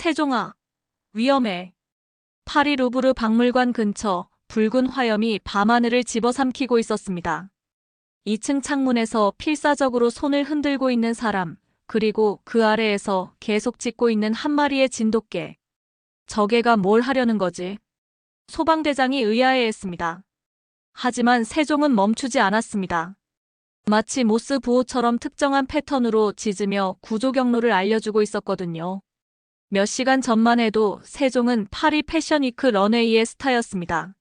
세종아, 위험해. 파리 루브르 박물관 근처 붉은 화염이 밤하늘을 집어삼키고 있었습니다. 2층 창문에서 필사적으로 손을 흔들고 있는 사람, 그리고 그 아래에서 계속 짖고 있는 한 마리의 진돗개. 저 개가 뭘 하려는 거지? 소방대장이 의아해했습니다. 하지만 세종은 멈추지 않았습니다. 마치 모스 부호처럼 특정한 패턴으로 짖으며 구조 경로를 알려주고 있었거든요. 몇 시간 전만 해도 세종은 파리 패션위크 런웨이의 스타였습니다.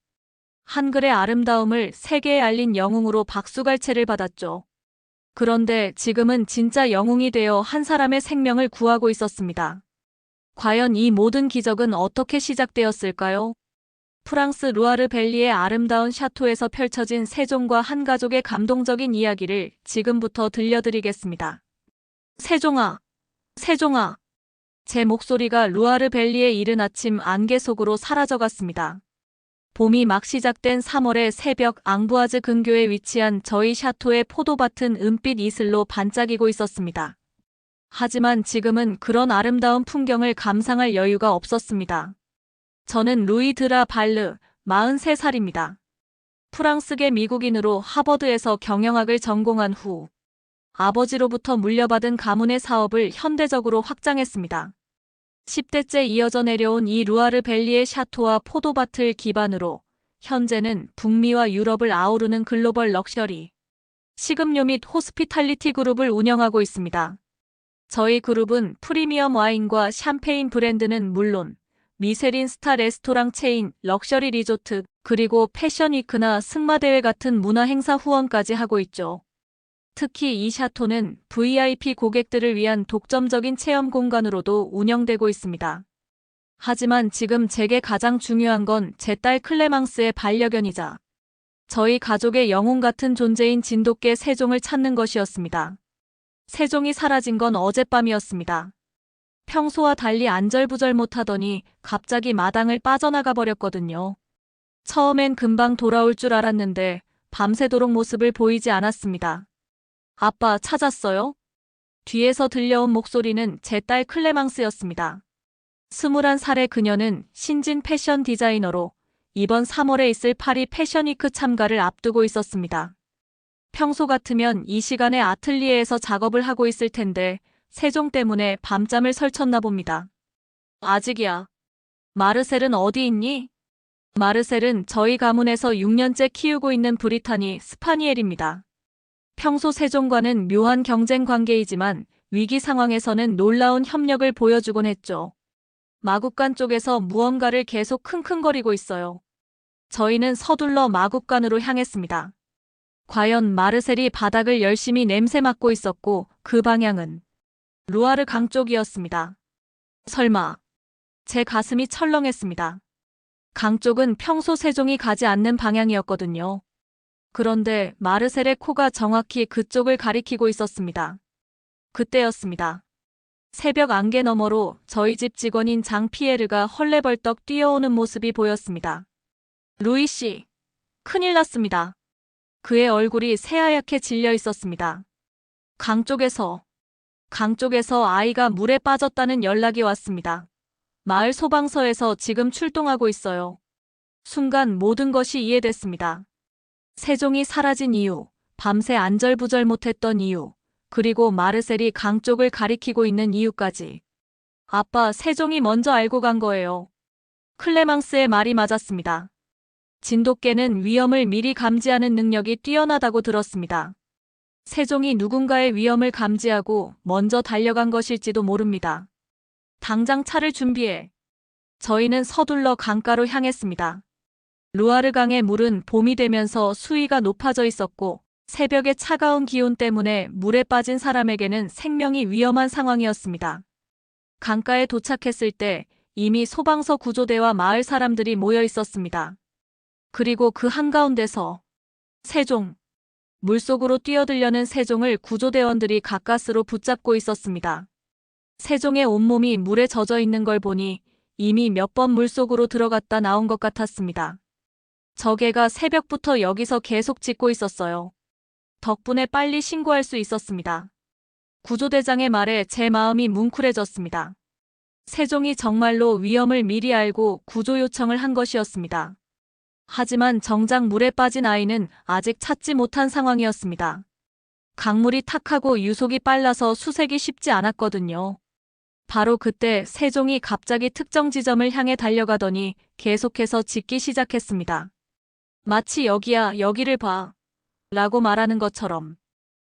한글의 아름다움을 세계에 알린 영웅으로 박수갈채를 받았죠. 그런데 지금은 진짜 영웅이 되어 한 사람의 생명을 구하고 있었습니다. 과연 이 모든 기적은 어떻게 시작되었을까요? 프랑스 루아르 밸리의 아름다운 샤토에서 펼쳐진 세종과 한 가족의 감동적인 이야기를 지금부터 들려드리겠습니다. 세종아, 세종아. 제 목소리가 루아르 밸리의 이른 아침 안개 속으로 사라져갔습니다. 봄이 막 시작된 3월의 새벽 앙부아즈 근교에 위치한 저희 샤토의 포도밭은 은빛 이슬로 반짝이고 있었습니다. 하지만 지금은 그런 아름다운 풍경을 감상할 여유가 없었습니다. 저는 루이 드라 발르, 43살입니다. 프랑스계 미국인으로 하버드에서 경영학을 전공한 후 아버지로부터 물려받은 가문의 사업을 현대적으로 확장했습니다. 10대째 이어져 내려온 이 루아르 밸리의 샤토와 포도밭을 기반으로 현재는 북미와 유럽을 아우르는 글로벌 럭셔리, 식음료 및 호스피탈리티 그룹을 운영하고 있습니다. 저희 그룹은 프리미엄 와인과 샴페인 브랜드는 물론 미쉐린 스타 레스토랑 체인, 럭셔리 리조트, 그리고 패션위크나 승마대회 같은 문화행사 후원까지 하고 있죠. 특히 이 샤토는 VIP 고객들을 위한 독점적인 체험 공간으로도 운영되고 있습니다. 하지만 지금 제게 가장 중요한 건 제 딸 클레망스의 반려견이자 저희 가족의 영웅 같은 존재인 진돗개 세종을 찾는 것이었습니다. 세종이 사라진 건 어젯밤이었습니다. 평소와 달리 안절부절 못하더니 갑자기 마당을 빠져나가 버렸거든요. 처음엔 금방 돌아올 줄 알았는데 밤새도록 모습을 보이지 않았습니다. 아빠 찾았어요? 뒤에서 들려온 목소리는 제 딸 클레망스였습니다. 21살의 그녀는 신진 패션 디자이너로 이번 3월에 있을 파리 패션위크 참가를 앞두고 있었습니다. 평소 같으면 이 시간에 아틀리에에서 작업을 하고 있을 텐데 세종 때문에 밤잠을 설쳤나 봅니다. 아직이야. 마르셀은 어디 있니? 마르셀은 저희 가문에서 6년째 키우고 있는 브리타니 스파니엘입니다. 평소 세종과는 묘한 경쟁 관계이지만 위기 상황에서는 놀라운 협력을 보여주곤 했죠. 마국간 쪽에서 무언가를 계속 킁킁거리고 있어요. 저희는 서둘러 마국간으로 향했습니다. 과연 마르셀이 바닥을 열심히 냄새 맡고 있었고 그 방향은 루아르 강 쪽이었습니다. 설마. 제 가슴이 철렁했습니다. 강 쪽은 평소 세종이 가지 않는 방향이었거든요. 그런데 마르셀의 코가 정확히 그쪽을 가리키고 있었습니다. 그때였습니다. 새벽 안개 너머로 저희 집 직원인 장 피에르가 헐레벌떡 뛰어오는 모습이 보였습니다. 루이 씨, 큰일 났습니다. 그의 얼굴이 새하얗게 질려 있었습니다. 강 쪽에서 아이가 물에 빠졌다는 연락이 왔습니다. 마을 소방서에서 지금 출동하고 있어요. 순간 모든 것이 이해됐습니다. 세종이 사라진 이유, 밤새 안절부절 못했던 이유, 그리고 마르셀이 강 쪽을 가리키고 있는 이유까지. 아빠, 세종이 먼저 알고 간 거예요. 클레망스의 말이 맞았습니다. 진돗개는 위험을 미리 감지하는 능력이 뛰어나다고 들었습니다. 세종이 누군가의 위험을 감지하고 먼저 달려간 것일지도 모릅니다. 당장 차를 준비해. 저희는 서둘러 강가로 향했습니다. 루아르 강의 물은 봄이 되면서 수위가 높아져 있었고 새벽의 차가운 기온 때문에 물에 빠진 사람에게는 생명이 위험한 상황이었습니다. 강가에 도착했을 때 이미 소방서 구조대와 마을 사람들이 모여 있었습니다. 그리고 그 한가운데서 세종, 물속으로 뛰어들려는 세종을 구조대원들이 가까스로 붙잡고 있었습니다. 세종의 온몸이 물에 젖어 있는 걸 보니 이미 몇 번 물속으로 들어갔다 나온 것 같았습니다. 저 개가 새벽부터 여기서 계속 짖고 있었어요. 덕분에 빨리 신고할 수 있었습니다. 구조대장의 말에 제 마음이 뭉클해졌습니다. 세종이 정말로 위험을 미리 알고 구조 요청을 한 것이었습니다. 하지만 정작 물에 빠진 아이는 아직 찾지 못한 상황이었습니다. 강물이 탁하고 유속이 빨라서 수색이 쉽지 않았거든요. 바로 그때 세종이 갑자기 특정 지점을 향해 달려가더니 계속해서 짖기 시작했습니다. 마치 여기야, 여기를 봐. 라고 말하는 것처럼.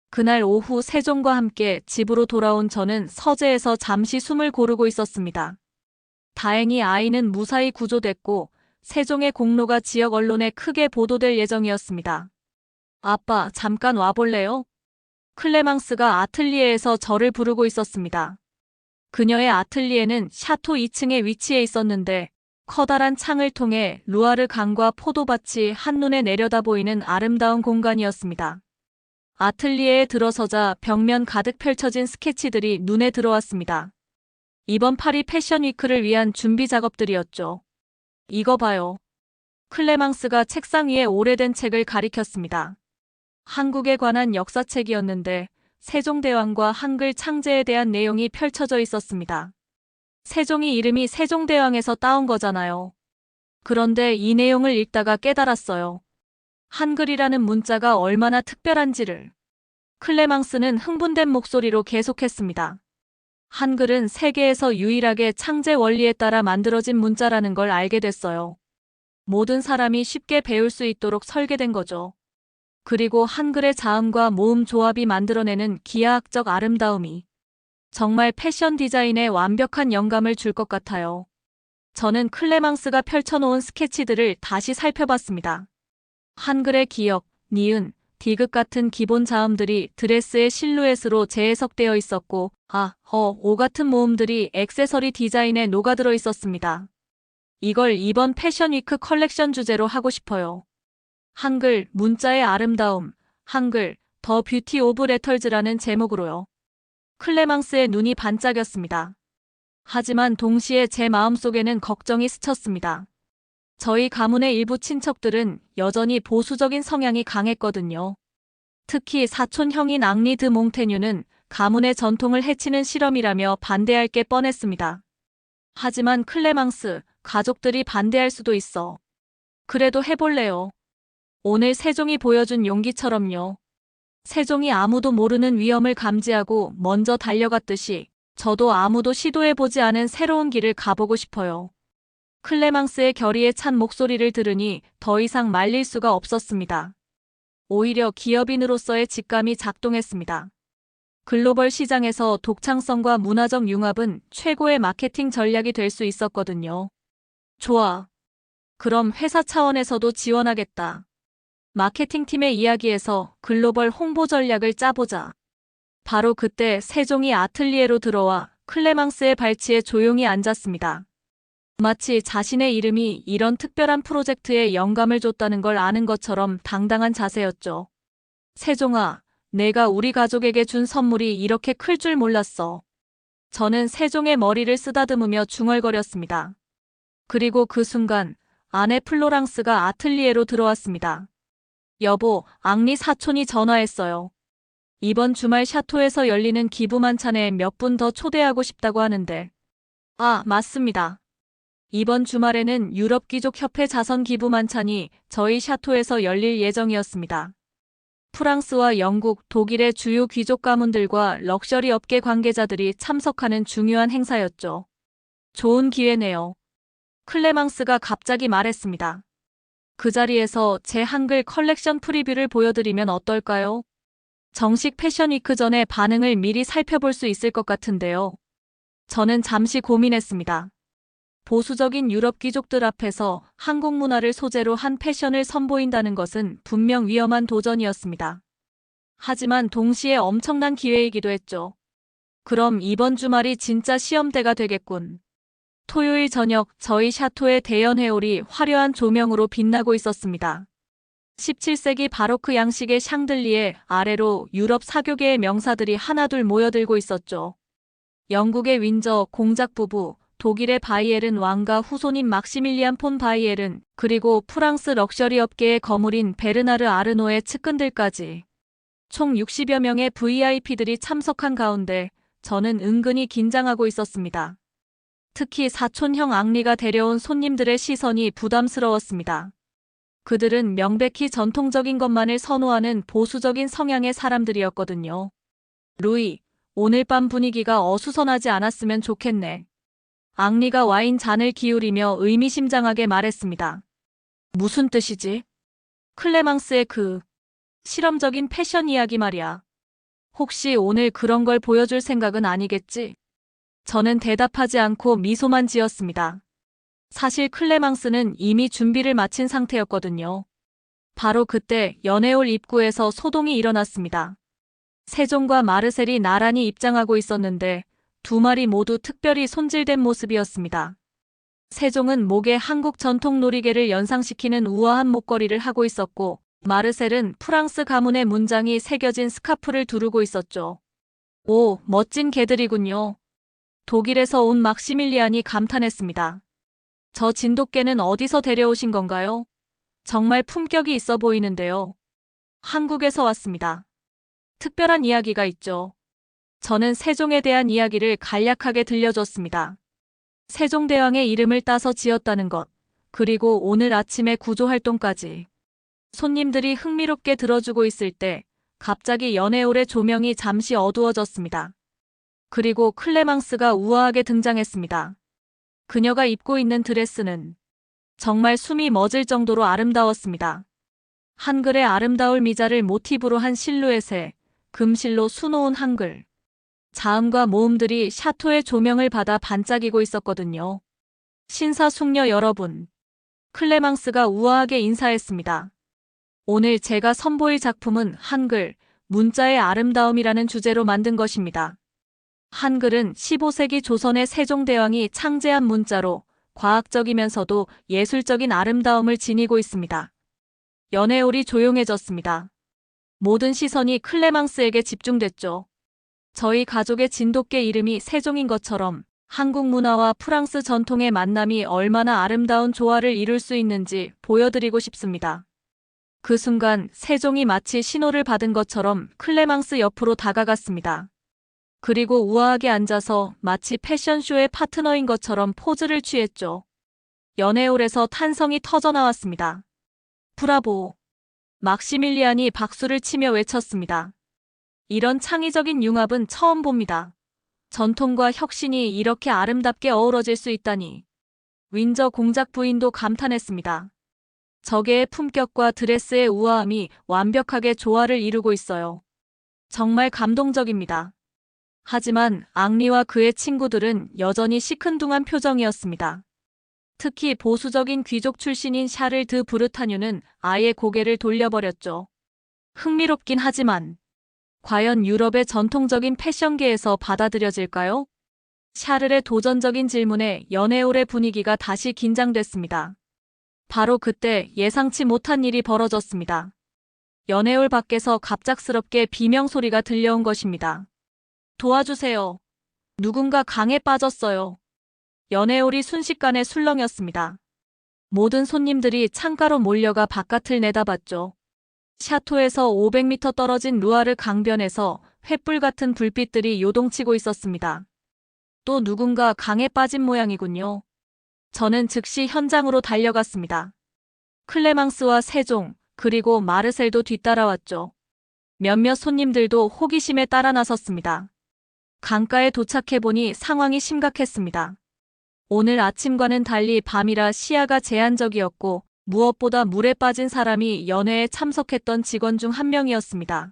그날 오후 세종과 함께 집으로 돌아온 저는 서재에서 잠시 숨을 고르고 있었습니다. 다행히 아이는 무사히 구조됐고 세종의 공로가 지역 언론에 크게 보도될 예정이었습니다. 아빠, 잠깐 와볼래요? 클레망스가 아틀리에에서 저를 부르고 있었습니다. 그녀의 아틀리에는 샤토 2층에 위치해 있었는데 커다란 창을 통해 루아르 강과 포도밭이 한눈에 내려다 보이는 아름다운 공간이었습니다. 아틀리에에 들어서자 벽면 가득 펼쳐진 스케치들이 눈에 들어왔습니다. 이번 파리 패션 위크를 위한 준비 작업들이었죠. 이거 봐요. 클레망스가 책상 위에 오래된 책을 가리켰습니다. 한국에 관한 역사책이었는데 세종대왕과 한글 창제에 대한 내용이 펼쳐져 있었습니다. 세종이 이름이 세종대왕에서 따온 거잖아요. 그런데 이 내용을 읽다가 깨달았어요. 한글이라는 문자가 얼마나 특별한지를. 클레망스는 흥분된 목소리로 계속했습니다. 한글은 세계에서 유일하게 창제 원리에 따라 만들어진 문자라는 걸 알게 됐어요. 모든 사람이 쉽게 배울 수 있도록 설계된 거죠. 그리고 한글의 자음과 모음 조합이 만들어내는 기하학적 아름다움이 정말 패션 디자인에 완벽한 영감을 줄 것 같아요. 저는 클레망스가 펼쳐놓은 스케치들을 다시 살펴봤습니다. 한글의 기역, 니은, 디귿 같은 기본 자음들이 드레스의 실루엣으로 재해석되어 있었고 오 같은 모음들이 액세서리 디자인에 녹아들어 있었습니다. 이걸 이번 패션위크 컬렉션 주제로 하고 싶어요. 한글, 문자의 아름다움, 한글, 더 뷰티 오브 레터즈라는 제목으로요. 클레망스의 눈이 반짝였습니다. 하지만 동시에 제 마음속에는 걱정이 스쳤습니다. 저희 가문의 일부 친척들은 여전히 보수적인 성향이 강했거든요. 특히 사촌 형인 앙리 드 몽테뉴는 가문의 전통을 해치는 실험이라며 반대할 게 뻔했습니다. 하지만 클레망스, 가족들이 반대할 수도 있어. 그래도 해볼래요. 오늘 세종이 보여준 용기처럼요. 세종이 아무도 모르는 위험을 감지하고 먼저 달려갔듯이 저도 아무도 시도해보지 않은 새로운 길을 가보고 싶어요. 클레망스의 결의에 찬 목소리를 들으니 더 이상 말릴 수가 없었습니다. 오히려 기업인으로서의 직감이 작동했습니다. 글로벌 시장에서 독창성과 문화적 융합은 최고의 마케팅 전략이 될 수 있었거든요. 좋아. 그럼 회사 차원에서도 지원하겠다. 마케팅팀의 이야기에서 글로벌 홍보 전략을 짜보자. 바로 그때 세종이 아틀리에로 들어와 클레망스의 발치에 조용히 앉았습니다. 마치 자신의 이름이 이런 특별한 프로젝트에 영감을 줬다는 걸 아는 것처럼 당당한 자세였죠. 세종아, 내가 우리 가족에게 준 선물이 이렇게 클 줄 몰랐어. 저는 세종의 머리를 쓰다듬으며 중얼거렸습니다. 그리고 그 순간 아내 플로랑스가 아틀리에로 들어왔습니다. 여보, 앙리 사촌이 전화했어요. 이번 주말 샤토에서 열리는 기부 만찬에 몇 분 더 초대하고 싶다고 하는데. 아, 맞습니다. 이번 주말에는 유럽 귀족협회 자선 기부 만찬이 저희 샤토에서 열릴 예정이었습니다. 프랑스와 영국, 독일의 주요 귀족 가문들과 럭셔리 업계 관계자들이 참석하는 중요한 행사였죠. 좋은 기회네요. 클레망스가 갑자기 말했습니다. 그 자리에서 제 한글 컬렉션 프리뷰를 보여드리면 어떨까요? 정식 패션위크 전에 반응을 미리 살펴볼 수 있을 것 같은데요. 저는 잠시 고민했습니다. 보수적인 유럽 귀족들 앞에서 한국 문화를 소재로 한 패션을 선보인다는 것은 분명 위험한 도전이었습니다. 하지만 동시에 엄청난 기회이기도 했죠. 그럼 이번 주말이 진짜 시험대가 되겠군. 토요일 저녁 저희 샤토의 대연 회올이 화려한 조명으로 빛나고 있었습니다. 17세기 바로크 양식의 샹들리에 아래로 유럽 사교계의 명사들이 하나둘 모여들고 있었죠. 영국의 윈저 공작 부부, 독일의 바이에른 왕가 후손인 막시밀리안 폰 바이에른, 그리고 프랑스 럭셔리 업계의 거물인 베르나르 아르노의 측근들까지. 총 60여 명의 VIP들이 참석한 가운데 저는 은근히 긴장하고 있었습니다. 특히 사촌형 앙리가 데려온 손님들의 시선이 부담스러웠습니다. 그들은 명백히 전통적인 것만을 선호하는 보수적인 성향의 사람들이었거든요. 루이, 오늘 밤 분위기가 어수선하지 않았으면 좋겠네. 앙리가 와인 잔을 기울이며 의미심장하게 말했습니다. 무슨 뜻이지? 클레망스의 그 실험적인 패션 이야기 말이야. 혹시 오늘 그런 걸 보여줄 생각은 아니겠지? 저는 대답하지 않고 미소만 지었습니다. 사실 클레망스는 이미 준비를 마친 상태였거든요. 바로 그때 연애홀 입구에서 소동이 일어났습니다. 세종과 마르셀이 나란히 입장하고 있었는데 두 마리 모두 특별히 손질된 모습이었습니다. 세종은 목에 한국 전통 놀이개를 연상시키는 우아한 목걸이를 하고 있었고 마르셀은 프랑스 가문의 문장이 새겨진 스카프를 두르고 있었죠. 오, 멋진 개들이군요. 독일에서 온 막시밀리안이 감탄했습니다. 저 진돗개는 어디서 데려오신 건가요? 정말 품격이 있어 보이는데요. 한국에서 왔습니다. 특별한 이야기가 있죠. 저는 세종에 대한 이야기를 간략하게 들려줬습니다. 세종대왕의 이름을 따서 지었다는 것, 그리고 오늘 아침에 구조활동까지. 손님들이 흥미롭게 들어주고 있을 때 갑자기 연애홀의 조명이 잠시 어두워졌습니다. 그리고 클레망스가 우아하게 등장했습니다. 그녀가 입고 있는 드레스는 정말 숨이 멎을 정도로 아름다웠습니다. 한글의 아름다울 미자를 모티브로 한 실루엣에 금실로 수놓은 한글. 자음과 모음들이 샤토의 조명을 받아 반짝이고 있었거든요. 신사숙녀 여러분. 클레망스가 우아하게 인사했습니다. 오늘 제가 선보일 작품은 한글, 문자의 아름다움이라는 주제로 만든 것입니다. 한글은 15세기 조선의 세종대왕이 창제한 문자로 과학적이면서도 예술적인 아름다움을 지니고 있습니다. 연애홀이 조용해졌습니다. 모든 시선이 클레망스에게 집중됐죠. 저희 가족의 진돗개 이름이 세종인 것처럼 한국 문화와 프랑스 전통의 만남이 얼마나 아름다운 조화를 이룰 수 있는지 보여드리고 싶습니다. 그 순간 세종이 마치 신호를 받은 것처럼 클레망스 옆으로 다가갔습니다. 그리고 우아하게 앉아서 마치 패션쇼의 파트너인 것처럼 포즈를 취했죠. 연애홀에서 탄성이 터져나왔습니다. 브라보! 막시밀리안이 박수를 치며 외쳤습니다. 이런 창의적인 융합은 처음 봅니다. 전통과 혁신이 이렇게 아름답게 어우러질 수 있다니. 윈저 공작 부인도 감탄했습니다. 저게의 품격과 드레스의 우아함이 완벽하게 조화를 이루고 있어요. 정말 감동적입니다. 하지만 앙리와 그의 친구들은 여전히 시큰둥한 표정이었습니다. 특히 보수적인 귀족 출신인 샤를 드 브르타뉴는 아예 고개를 돌려버렸죠. 흥미롭긴 하지만 과연 유럽의 전통적인 패션계에서 받아들여질까요? 샤를의 도전적인 질문에 연애홀의 분위기가 다시 긴장됐습니다. 바로 그때 예상치 못한 일이 벌어졌습니다. 연애홀 밖에서 갑작스럽게 비명소리가 들려온 것입니다. 도와주세요. 누군가 강에 빠졌어요. 연애홀이 순식간에 술렁였습니다. 모든 손님들이 창가로 몰려가 바깥을 내다봤죠. 샤토에서 500m 떨어진 루아르 강변에서 횃불 같은 불빛들이 요동치고 있었습니다. 또 누군가 강에 빠진 모양이군요. 저는 즉시 현장으로 달려갔습니다. 클레망스와 세종, 그리고 마르셀도 뒤따라왔죠. 몇몇 손님들도 호기심에 따라 나섰습니다. 강가에 도착해보니 상황이 심각했습니다. 오늘 아침과는 달리 밤이라 시야가 제한적이었고 무엇보다 물에 빠진 사람이 연회에 참석했던 직원 중 한 명이었습니다.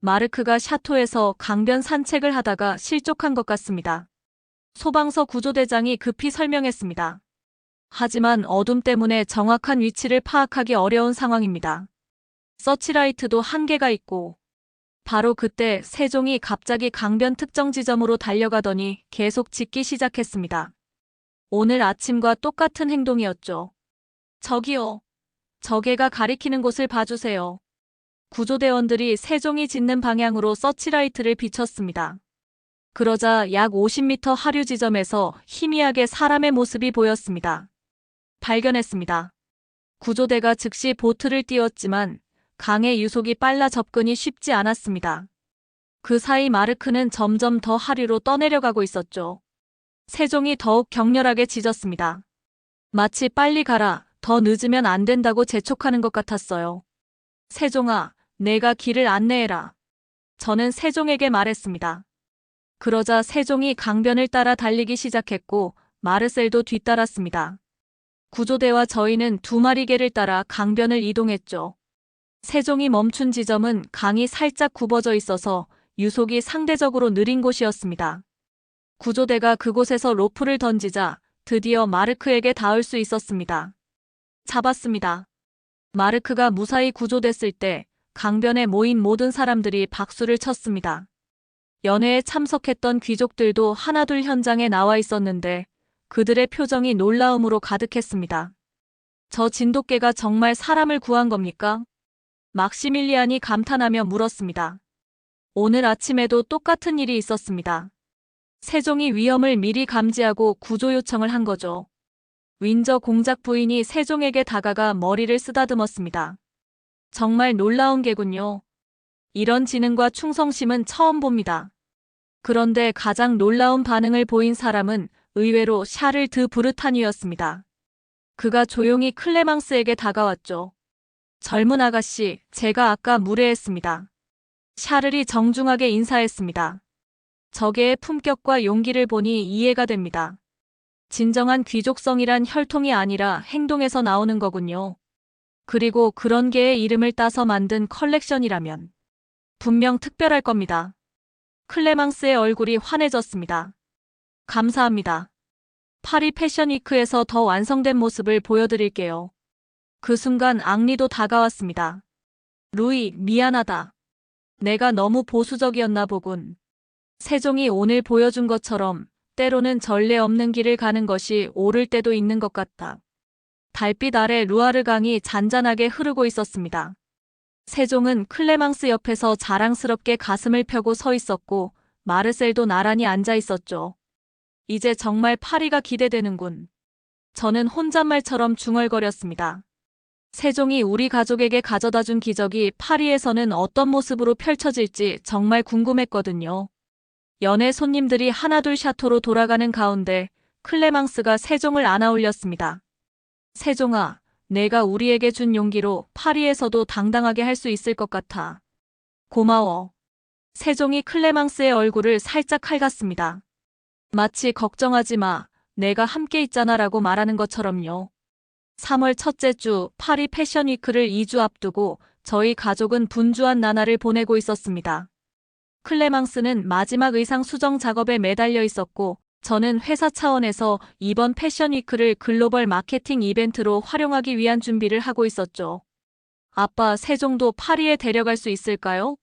마르크가 샤토에서 강변 산책을 하다가 실족한 것 같습니다. 소방서 구조대장이 급히 설명했습니다. 하지만 어둠 때문에 정확한 위치를 파악하기 어려운 상황입니다. 서치라이트도 한계가 있고. 바로 그때 세종이 갑자기 강변 특정 지점으로 달려가더니 계속 짖기 시작했습니다. 오늘 아침과 똑같은 행동이었죠. 저기요. 저 개가 가리키는 곳을 봐주세요. 구조대원들이 세종이 짖는 방향으로 서치라이트를 비췄습니다. 그러자 약 50m 하류 지점에서 희미하게 사람의 모습이 보였습니다. 발견했습니다. 구조대가 즉시 보트를 띄웠지만 강의 유속이 빨라 접근이 쉽지 않았습니다. 그 사이 마르크는 점점 더 하류로 떠내려가고 있었죠. 세종이 더욱 격렬하게 짖었습니다. 마치 빨리 가라, 더 늦으면 안 된다고 재촉하는 것 같았어요. 세종아, 내가 길을 안내해라. 저는 세종에게 말했습니다. 그러자 세종이 강변을 따라 달리기 시작했고 마르셀도 뒤따랐습니다. 구조대와 저희는 두 마리 개를 따라 강변을 이동했죠. 세종이 멈춘 지점은 강이 살짝 굽어져 있어서 유속이 상대적으로 느린 곳이었습니다. 구조대가 그곳에서 로프를 던지자 드디어 마르크에게 닿을 수 있었습니다. 잡았습니다. 마르크가 무사히 구조됐을 때 강변에 모인 모든 사람들이 박수를 쳤습니다. 연회에 참석했던 귀족들도 하나둘 현장에 나와 있었는데 그들의 표정이 놀라움으로 가득했습니다. 저 진돗개가 정말 사람을 구한 겁니까? 막시밀리안이 감탄하며 물었습니다. 오늘 아침에도 똑같은 일이 있었습니다. 세종이 위험을 미리 감지하고 구조 요청을 한 거죠. 윈저 공작 부인이 세종에게 다가가 머리를 쓰다듬었습니다. 정말 놀라운 개군요. 이런 지능과 충성심은 처음 봅니다. 그런데 가장 놀라운 반응을 보인 사람은 의외로 샤를 드 브르타뉴였습니다. 그가 조용히 클레망스에게 다가왔죠. 젊은 아가씨, 제가 아까 무례했습니다. 샤를이 정중하게 인사했습니다. 저게의 품격과 용기를 보니 이해가 됩니다. 진정한 귀족성이란 혈통이 아니라 행동에서 나오는 거군요. 그리고 그런 개의 이름을 따서 만든 컬렉션이라면 분명 특별할 겁니다. 클레망스의 얼굴이 환해졌습니다. 감사합니다. 파리 패션위크에서 더 완성된 모습을 보여드릴게요. 그 순간 앙리도 다가왔습니다. 루이, 미안하다. 내가 너무 보수적이었나 보군. 세종이 오늘 보여준 것처럼 때로는 전례 없는 길을 가는 것이 옳을 때도 있는 것 같다. 달빛 아래 루아르 강이 잔잔하게 흐르고 있었습니다. 세종은 클레망스 옆에서 자랑스럽게 가슴을 펴고 서 있었고 마르셀도 나란히 앉아 있었죠. 이제 정말 파리가 기대되는군. 저는 혼잣말처럼 중얼거렸습니다. 세종이 우리 가족에게 가져다 준 기적이 파리에서는 어떤 모습으로 펼쳐질지 정말 궁금했거든요. 연애 손님들이 하나둘 샤토로 돌아가는 가운데 클레망스가 세종을 안아 올렸습니다. 세종아, 내가 우리에게 준 용기로 파리에서도 당당하게 할 수 있을 것 같아. 고마워. 세종이 클레망스의 얼굴을 살짝 핥았습니다. 마치 걱정하지 마, 내가 함께 있잖아 라고 말하는 것처럼요. 3월 첫째 주 파리 패션위크를 2주 앞두고 저희 가족은 분주한 나날을 보내고 있었습니다. 클레망스는 마지막 의상 수정 작업에 매달려 있었고 저는 회사 차원에서 이번 패션위크를 글로벌 마케팅 이벤트로 활용하기 위한 준비를 하고 있었죠. 아빠, 세종도 파리에 데려갈 수 있을까요?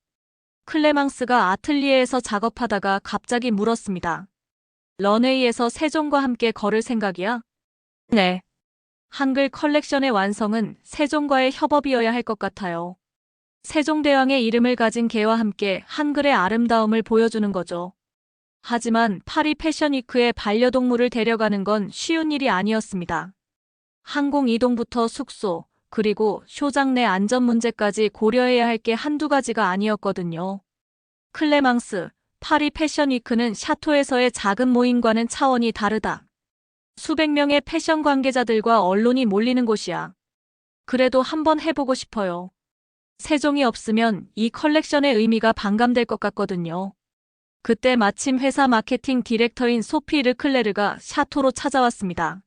클레망스가 아틀리에에서 작업하다가 갑자기 물었습니다. 런웨이에서 세종과 함께 걸을 생각이야? 네. 한글 컬렉션의 완성은 세종과의 협업이어야 할 것 같아요. 세종대왕의 이름을 가진 개와 함께 한글의 아름다움을 보여주는 거죠. 하지만 파리 패션위크에 반려동물을 데려가는 건 쉬운 일이 아니었습니다. 항공 이동부터 숙소, 그리고 쇼장 내 안전 문제까지 고려해야 할 게 한두 가지가 아니었거든요. 클레망스, 파리 패션위크는 샤토에서의 작은 모임과는 차원이 다르다. 수백 명의 패션 관계자들과 언론이 몰리는 곳이야. 그래도 한번 해보고 싶어요. 세종이 없으면 이 컬렉션의 의미가 반감될 것 같거든요. 그때 마침 회사 마케팅 디렉터인 소피 르클레르가 샤토로 찾아왔습니다.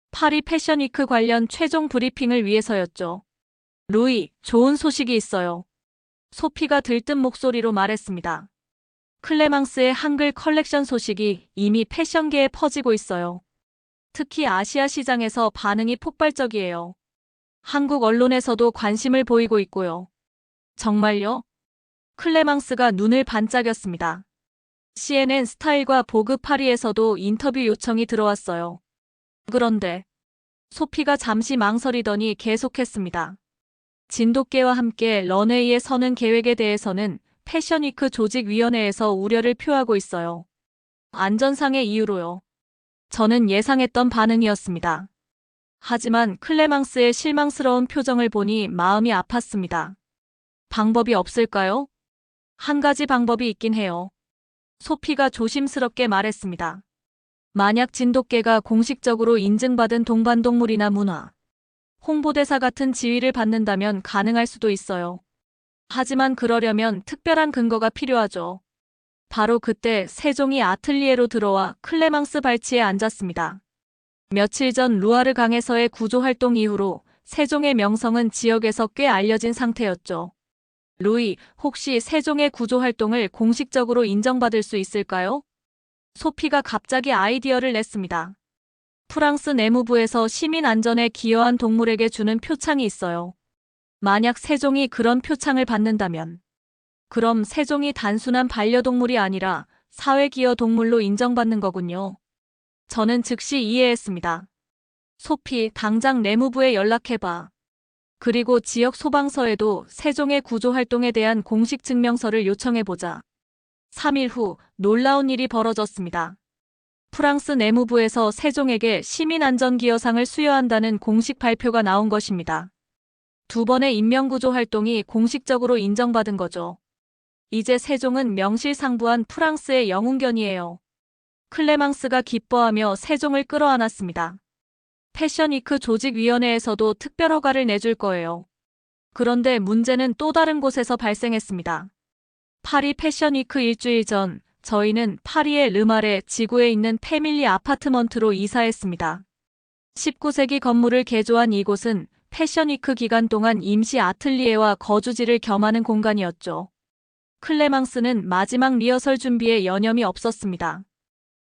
파리 패션위크 관련 최종 브리핑을 위해서였죠. 루이, 좋은 소식이 있어요. 소피가 들뜬 목소리로 말했습니다. 클레망스의 한글 컬렉션 소식이 이미 패션계에 퍼지고 있어요. 특히 아시아 시장에서 반응이 폭발적이에요. 한국 언론에서도 관심을 보이고 있고요. 정말요? 클레망스가 눈을 반짝였습니다. CNN 스타일과 보그 파리에서도 인터뷰 요청이 들어왔어요. 그런데 소피가 잠시 망설이더니 계속했습니다. 진돗개와 함께 런웨이에 서는 계획에 대해서는 패션위크 조직위원회에서 우려를 표하고 있어요. 안전상의 이유로요. 저는 예상했던 반응이었습니다. 하지만 클레망스의 실망스러운 표정을 보니 마음이 아팠습니다. 방법이 없을까요? 한 가지 방법이 있긴 해요. 소피가 조심스럽게 말했습니다. 만약 진돗개가 공식적으로 인증받은 동반동물이나 문화, 홍보대사 같은 지위를 받는다면 가능할 수도 있어요. 하지만 그러려면 특별한 근거가 필요하죠. 바로 그때 세종이 아틀리에로 들어와 클레망스 발치에 앉았습니다. 며칠 전 루아르 강에서의 구조활동 이후로 세종의 명성은 지역에서 꽤 알려진 상태였죠. 루이, 혹시 세종의 구조활동을 공식적으로 인정받을 수 있을까요? 소피가 갑자기 아이디어를 냈습니다. 프랑스 내무부에서 시민 안전에 기여한 동물에게 주는 표창이 있어요. 만약 세종이 그런 표창을 받는다면, 그럼 세종이 단순한 반려동물이 아니라 사회기여 동물로 인정받는 거군요. 저는 즉시 이해했습니다. 소피, 당장 내무부에 연락해봐. 그리고 지역 소방서에도 세종의 구조활동에 대한 공식 증명서를 요청해보자. 3일 후 놀라운 일이 벌어졌습니다. 프랑스 내무부에서 세종에게 시민안전기여상을 수여한다는 공식 발표가 나온 것입니다. 두 번의 인명구조 활동이 공식적으로 인정받은 거죠. 이제 세종은 명실상부한 프랑스의 영웅견이에요. 클레망스가 기뻐하며 세종을 끌어안았습니다. 패션위크 조직위원회에서도 특별 허가를 내줄 거예요. 그런데 문제는 또 다른 곳에서 발생했습니다. 파리 패션위크 일주일 전, 저희는 파리의 르마레 지구에 있는 패밀리 아파트먼트로 이사했습니다. 19세기 건물을 개조한 이곳은 패션위크 기간 동안 임시 아틀리에와 거주지를 겸하는 공간이었죠. 클레망스는 마지막 리허설 준비에 여념이 없었습니다.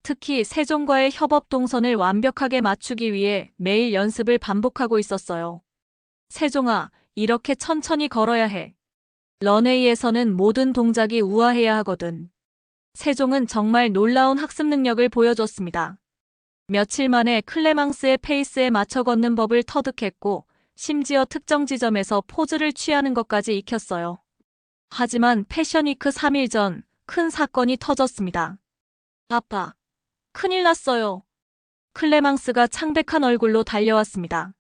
특히 세종과의 협업 동선을 완벽하게 맞추기 위해 매일 연습을 반복하고 있었어요. 세종아, 이렇게 천천히 걸어야 해. 런웨이에서는 모든 동작이 우아해야 하거든. 세종은 정말 놀라운 학습 능력을 보여줬습니다. 며칠 만에 클레망스의 페이스에 맞춰 걷는 법을 터득했고, 심지어 특정 지점에서 포즈를 취하는 것까지 익혔어요. 하지만 패션위크 3일 전 큰 사건이 터졌습니다. 아빠, 큰일 났어요. 클레망스가 창백한 얼굴로 달려왔습니다.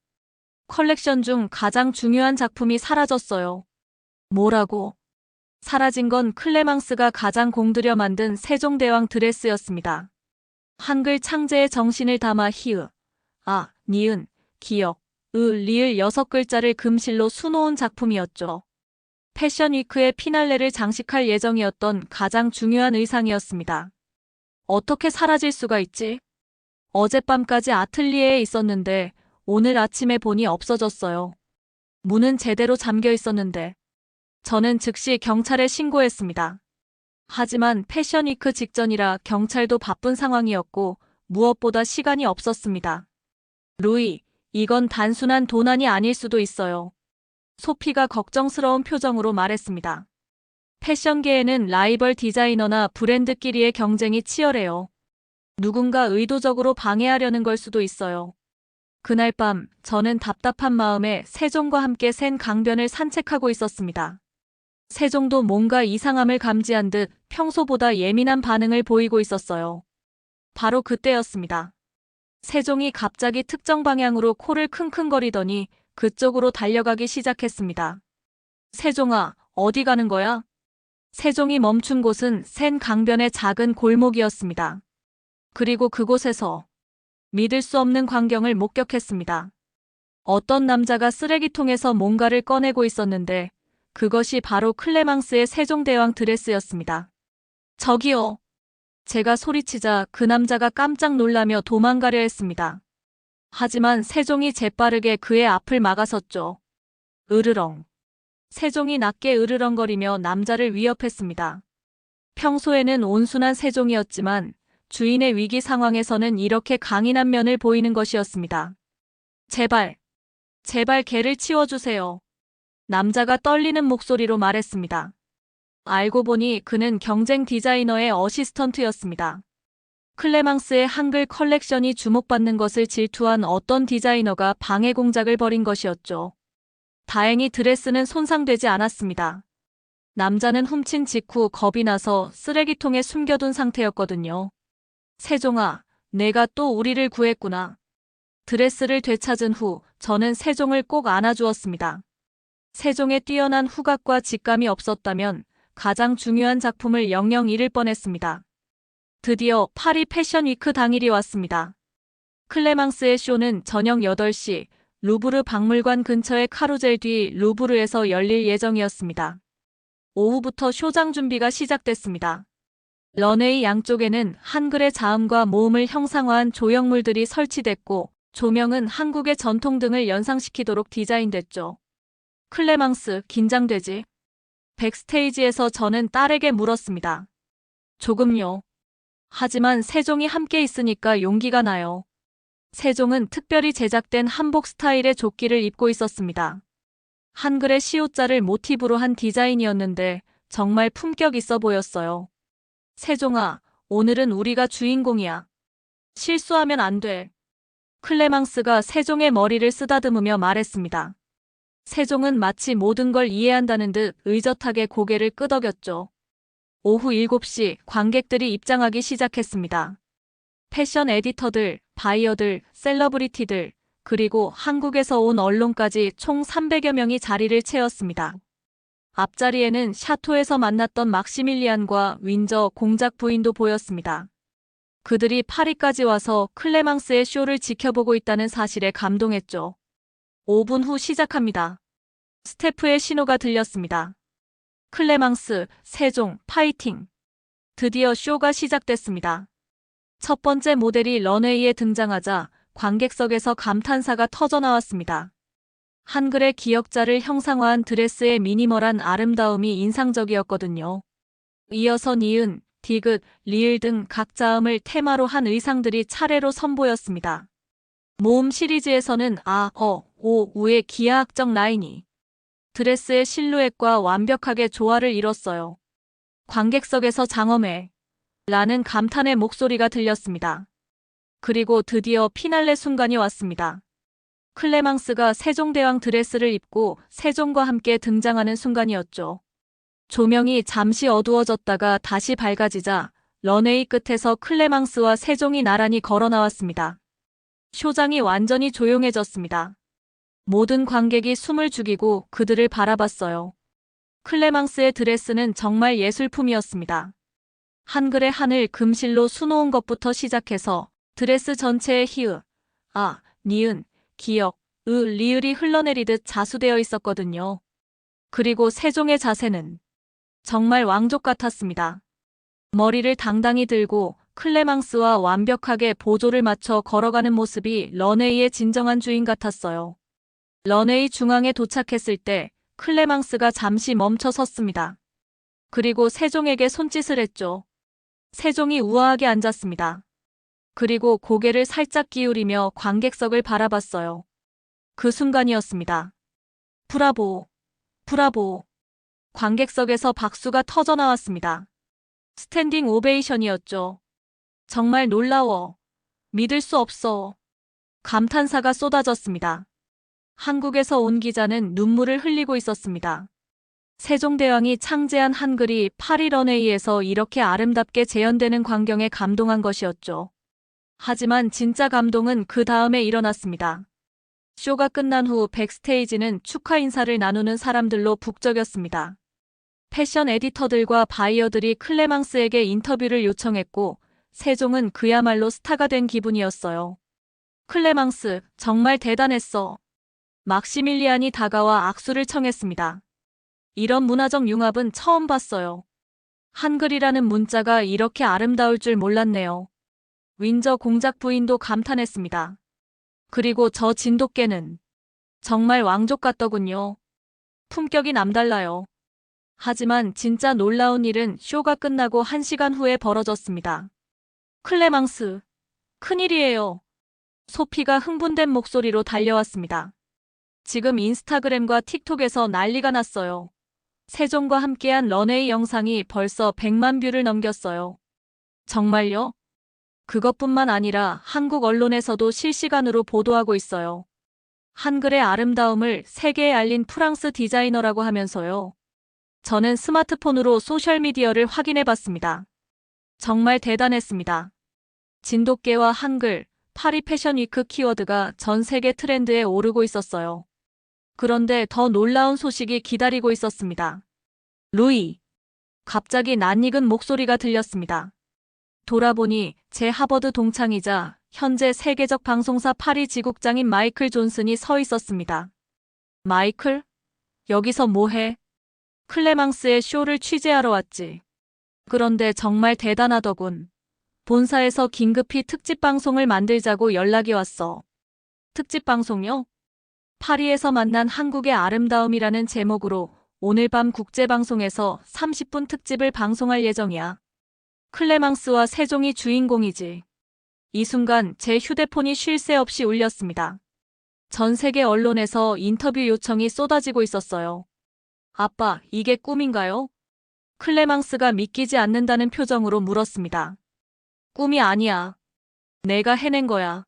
컬렉션 중 가장 중요한 작품이 사라졌어요. 뭐라고? 사라진 건 클레망스가 가장 공들여 만든 세종대왕 드레스였습니다. 한글 창제의 정신을 담아 히읗, 아, 니은, 기역, 리을 6글자를 금실로 수놓은 작품이었죠. 패션위크의 피날레를 장식할 예정이었던 가장 중요한 의상이었습니다. 어떻게 사라질 수가 있지? 어젯밤까지 아틀리에에 있었는데 오늘 아침에 보니 없어졌어요. 문은 제대로 잠겨 있었는데. 저는 즉시 경찰에 신고했습니다. 하지만 패션위크 직전이라 경찰도 바쁜 상황이었고 무엇보다 시간이 없었습니다. 루이, 이건 단순한 도난이 아닐 수도 있어요. 소피가 걱정스러운 표정으로 말했습니다. 패션계에는 라이벌 디자이너나 브랜드끼리의 경쟁이 치열해요. 누군가 의도적으로 방해하려는 걸 수도 있어요. 그날 밤 저는 답답한 마음에 세종과 함께 샌 강변을 산책하고 있었습니다. 세종도 뭔가 이상함을 감지한 듯 평소보다 예민한 반응을 보이고 있었어요. 바로 그때였습니다. 세종이 갑자기 특정 방향으로 코를 킁킁거리더니 그쪽으로 달려가기 시작했습니다. 세종아, 어디 가는 거야? 세종이 멈춘 곳은 샌 강변의 작은 골목이었습니다. 그리고 그곳에서 믿을 수 없는 광경을 목격했습니다. 어떤 남자가 쓰레기통에서 뭔가를 꺼내고 있었는데 그것이 바로 클레망스의 세종대왕 드레스였습니다. 저기요. 제가 소리치자 그 남자가 깜짝 놀라며 도망가려 했습니다. 하지만 세종이 재빠르게 그의 앞을 막아섰죠. 으르렁. 세종이 낮게 으르렁거리며 남자를 위협했습니다. 평소에는 온순한 세종이었지만 주인의 위기 상황에서는 이렇게 강인한 면을 보이는 것이었습니다. 제발 걔를 치워주세요. 남자가 떨리는 목소리로 말했습니다. 알고 보니 그는 경쟁 디자이너의 어시스턴트였습니다. 클레망스의 한글 컬렉션이 주목받는 것을 질투한 어떤 디자이너가 방해 공작을 벌인 것이었죠. 다행히 드레스는 손상되지 않았습니다. 남자는 훔친 직후 겁이 나서 쓰레기통에 숨겨둔 상태였거든요. 세종아, 내가 또 우리를 구했구나. 드레스를 되찾은 후 저는 세종을 꼭 안아주었습니다. 세종의 뛰어난 후각과 직감이 없었다면 가장 중요한 작품을 영영 잃을 뻔했습니다. 드디어 파리 패션위크 당일이 왔습니다. 클레망스의 쇼는 저녁 8시 루브르 박물관 근처의 카루젤 뒤 루브르에서 열릴 예정이었습니다. 오후부터 쇼장 준비가 시작됐습니다. 런웨이 양쪽에는 한글의 자음과 모음을 형상화한 조형물들이 설치됐고 조명은 한국의 전통등을 연상시키도록 디자인됐죠. 클레망스, 긴장되지? 백스테이지에서 저는 딸에게 물었습니다. 조금요. 하지만 세종이 함께 있으니까 용기가 나요. 세종은 특별히 제작된 한복 스타일의 조끼를 입고 있었습니다. 한글의 시옷자를 모티브로 한 디자인이었는데 정말 품격 있어 보였어요. 세종아, 오늘은 우리가 주인공이야. 실수하면 안 돼. 클레망스가 세종의 머리를 쓰다듬으며 말했습니다. 세종은 마치 모든 걸 이해한다는 듯 의젓하게 고개를 끄덕였죠. 오후 7시 관객들이 입장하기 시작했습니다. 패션 에디터들, 바이어들, 셀러브리티들, 그리고 한국에서 온 언론까지 총 300여 명이 자리를 채웠습니다. 앞자리에는 샤토에서 만났던 막시밀리안과 윈저 공작 부인도 보였습니다. 그들이 파리까지 와서 클레망스의 쇼를 지켜보고 있다는 사실에 감동했죠. 5분 후 시작합니다. 스태프의 신호가 들렸습니다. 클레망스, 세종, 파이팅! 드디어 쇼가 시작됐습니다. 첫 번째 모델이 런웨이에 등장하자 관객석에서 감탄사가 터져나왔습니다. 한글의 기역자를 형상화한 드레스의 미니멀한 아름다움이 인상적이었거든요. 이어서 니은, 디귿, 리을 등 각 자음을 테마로 한 의상들이 차례로 선보였습니다. 모음 시리즈에서는 아, 어, 오, 우의 기하학적 라인이 드레스의 실루엣과 완벽하게 조화를 이뤘어요. 관객석에서 장엄해 라는 감탄의 목소리가 들렸습니다. 그리고 드디어 피날레 순간이 왔습니다. 클레망스가 세종대왕 드레스를 입고 세종과 함께 등장하는 순간이었죠. 조명이 잠시 어두워졌다가 다시 밝아지자 런웨이 끝에서 클레망스와 세종이 나란히 걸어 나왔습니다. 쇼장이 완전히 조용해졌습니다. 모든 관객이 숨을 죽이고 그들을 바라봤어요. 클레망스의 드레스는 정말 예술품이었습니다. 한글의 하늘 금실로 수놓은 것부터 시작해서 드레스 전체에 히읗, 아, 니은, 기역, 리을이 흘러내리듯 자수되어 있었거든요. 그리고 세종의 자세는 정말 왕족 같았습니다. 머리를 당당히 들고 클레망스와 완벽하게 보조를 맞춰 걸어가는 모습이 런웨이의 진정한 주인 같았어요. 런웨이 중앙에 도착했을 때 클레망스가 잠시 멈춰 섰습니다. 그리고 세종에게 손짓을 했죠. 세종이 우아하게 앉았습니다. 그리고 고개를 살짝 기울이며 관객석을 바라봤어요. 그 순간이었습니다. 브라보, 브라보. 관객석에서 박수가 터져나왔습니다. 스탠딩 오베이션이었죠. 정말 놀라워. 믿을 수 없어. 감탄사가 쏟아졌습니다. 한국에서 온 기자는 눈물을 흘리고 있었습니다. 세종대왕이 창제한 한글이 파리 런웨이에서 이렇게 아름답게 재현되는 광경에 감동한 것이었죠. 하지만 진짜 감동은 그 다음에 일어났습니다. 쇼가 끝난 후 백스테이지는 축하 인사를 나누는 사람들로 북적였습니다. 패션 에디터들과 바이어들이 클레망스에게 인터뷰를 요청했고 세종은 그야말로 스타가 된 기분이었어요. 클레망스, 정말 대단했어. 막시밀리안이 다가와 악수를 청했습니다. 이런 문화적 융합은 처음 봤어요. 한글이라는 문자가 이렇게 아름다울 줄 몰랐네요. 윈저 공작 부인도 감탄했습니다. 그리고 저 진돗개는 정말 왕족 같더군요. 품격이 남달라요. 하지만 진짜 놀라운 일은 쇼가 끝나고 1시간 후에 벌어졌습니다. 클레망스, 큰일이에요. 소피가 흥분된 목소리로 달려왔습니다. 지금 인스타그램과 틱톡에서 난리가 났어요. 세종과 함께한 런웨이 영상이 벌써 100만 뷰를 넘겼어요. 정말요? 그것뿐만 아니라 한국 언론에서도 실시간으로 보도하고 있어요. 한글의 아름다움을 세계에 알린 프랑스 디자이너라고 하면서요. 저는 스마트폰으로 소셜미디어를 확인해봤습니다. 정말 대단했습니다. 진돗개와 한글, 파리 패션위크 키워드가 전 세계 트렌드에 오르고 있었어요. 그런데 더 놀라운 소식이 기다리고 있었습니다. 루이. 갑자기 낯익은 목소리가 들렸습니다. 돌아보니 제 하버드 동창이자 현재 세계적 방송사 파리 지국장인 마이클 존슨이 서 있었습니다. 마이클? 여기서 뭐해? 클레망스의 쇼를 취재하러 왔지. 그런데 정말 대단하더군. 본사에서 긴급히 특집 방송을 만들자고 연락이 왔어. 특집 방송요? 파리에서 만난 한국의 아름다움이라는 제목으로 오늘 밤 국제방송에서 30분 특집을 방송할 예정이야. 클레망스와 세종이 주인공이지. 이 순간 제 휴대폰이 쉴 새 없이 울렸습니다. 전 세계 언론에서 인터뷰 요청이 쏟아지고 있었어요. 아빠, 이게 꿈인가요? 클레망스가 믿기지 않는다는 표정으로 물었습니다. 꿈이 아니야. 내가 해낸 거야.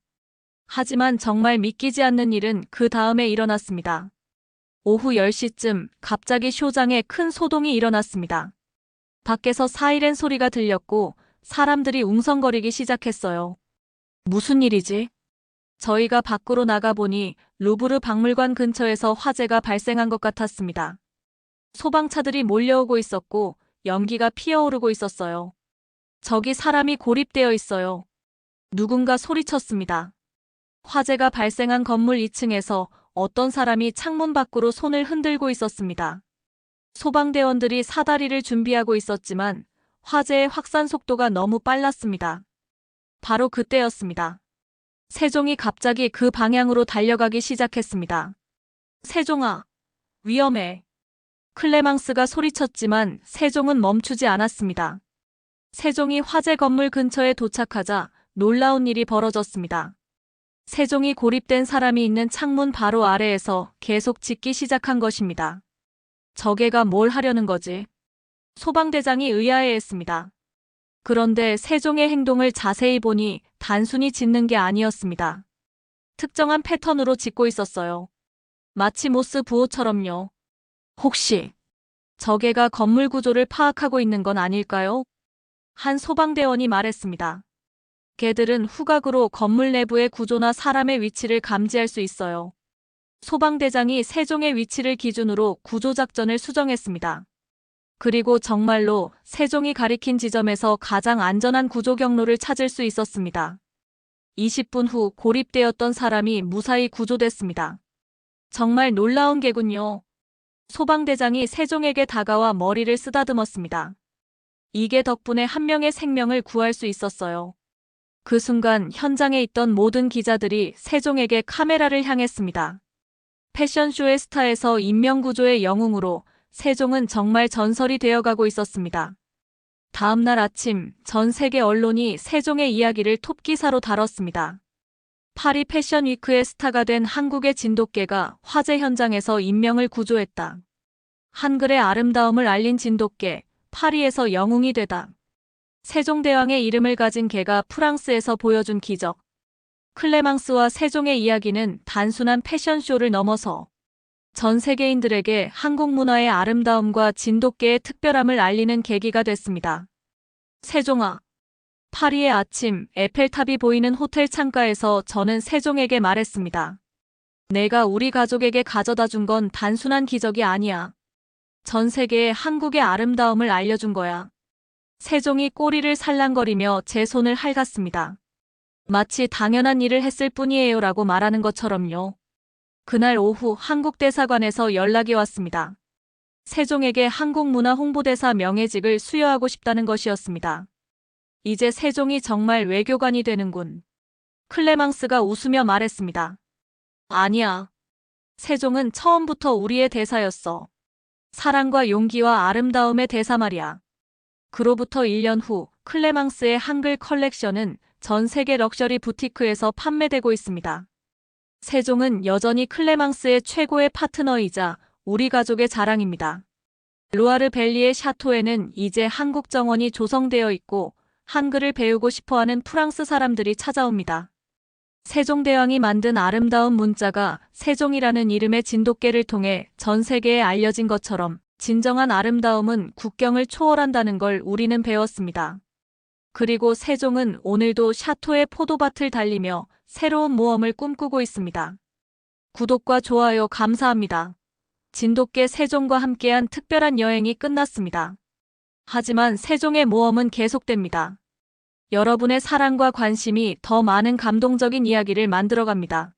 하지만 정말 믿기지 않는 일은 그 다음에 일어났습니다. 오후 10시쯤 갑자기 쇼장에 큰 소동이 일어났습니다. 밖에서 사이렌 소리가 들렸고 사람들이 웅성거리기 시작했어요. 무슨 일이지? 저희가 밖으로 나가보니 루브르 박물관 근처에서 화재가 발생한 것 같았습니다. 소방차들이 몰려오고 있었고 연기가 피어오르고 있었어요. 저기 사람이 고립되어 있어요. 누군가 소리쳤습니다. 화재가 발생한 건물 2층에서 어떤 사람이 창문 밖으로 손을 흔들고 있었습니다. 소방대원들이 사다리를 준비하고 있었지만 화재의 확산 속도가 너무 빨랐습니다. 바로 그때였습니다. 세종이 갑자기 그 방향으로 달려가기 시작했습니다. 세종아, 위험해. 클레망스가 소리쳤지만 세종은 멈추지 않았습니다. 세종이 화재 건물 근처에 도착하자 놀라운 일이 벌어졌습니다. 세종이 고립된 사람이 있는 창문 바로 아래에서 계속 짖기 시작한 것입니다. 저게가 뭘 하려는 거지? 소방대장이 의아해했습니다. 그런데 세종의 행동을 자세히 보니 단순히 짖는 게 아니었습니다. 특정한 패턴으로 짖고 있었어요. 마치 모스 부호처럼요. 혹시 저게가 건물 구조를 파악하고 있는 건 아닐까요? 한 소방대원이 말했습니다. 걔들은 후각으로 건물 내부의 구조나 사람의 위치를 감지할 수 있어요. 소방대장이 세종의 위치를 기준으로 구조작전을 수정했습니다. 그리고 정말로 세종이 가리킨 지점에서 가장 안전한 구조 경로를 찾을 수 있었습니다. 20분 후 고립되었던 사람이 무사히 구조됐습니다. 정말 놀라운 게군요. 소방대장이 세종에게 다가와 머리를 쓰다듬었습니다. 이게 덕분에 한 명의 생명을 구할 수 있었어요. 그 순간 현장에 있던 모든 기자들이 세종에게 카메라를 향했습니다. 패션쇼의 스타에서 인명구조의 영웅으로 세종은 정말 전설이 되어가고 있었습니다. 다음 날 아침 전 세계 언론이 세종의 이야기를 톱기사로 다뤘습니다. 파리 패션 위크의 스타가 된 한국의 진돗개가 화재 현장에서 인명을 구조했다. 한글의 아름다움을 알린 진돗개, 파리에서 영웅이 되다. 세종대왕의 이름을 가진 개가 프랑스에서 보여준 기적. 클레망스와 세종의 이야기는 단순한 패션쇼를 넘어서 전 세계인들에게 한국 문화의 아름다움과 진돗개의 특별함을 알리는 계기가 됐습니다. 세종아. 파리의 아침, 에펠탑이 보이는 호텔 창가에서 저는 세종에게 말했습니다. 내가 우리 가족에게 가져다 준 건 단순한 기적이 아니야. 전 세계에 한국의 아름다움을 알려준 거야. 세종이 꼬리를 살랑거리며 제 손을 핥았습니다. 마치 당연한 일을 했을 뿐이에요 라고 말하는 것처럼요. 그날 오후 한국대사관에서 연락이 왔습니다. 세종에게 한국문화 홍보대사 명예직을 수여하고 싶다는 것이었습니다. 이제 세종이 정말 외교관이 되는군. 클레망스가 웃으며 말했습니다. 아니야. 세종은 처음부터 우리의 대사였어. 사랑과 용기와 아름다움의 대사 말이야. 그로부터 1년 후 클레망스의 한글 컬렉션은 전 세계 럭셔리 부티크에서 판매되고 있습니다. 세종은 여전히 클레망스의 최고의 파트너이자 우리 가족의 자랑입니다. 루아르 밸리의 샤토에는 이제 한국 정원이 조성되어 있고 한글을 배우고 싶어하는 프랑스 사람들이 찾아옵니다. 세종대왕이 만든 아름다운 문자가 세종이라는 이름의 진돗개를 통해 전 세계에 알려진 것처럼 진정한 아름다움은 국경을 초월한다는 걸 우리는 배웠습니다. 그리고 세종은 오늘도 샤토의 포도밭을 달리며 새로운 모험을 꿈꾸고 있습니다. 구독과 좋아요 감사합니다. 진돗개 세종과 함께한 특별한 여행이 끝났습니다. 하지만 세종의 모험은 계속됩니다. 여러분의 사랑과 관심이 더 많은 감동적인 이야기를 만들어갑니다.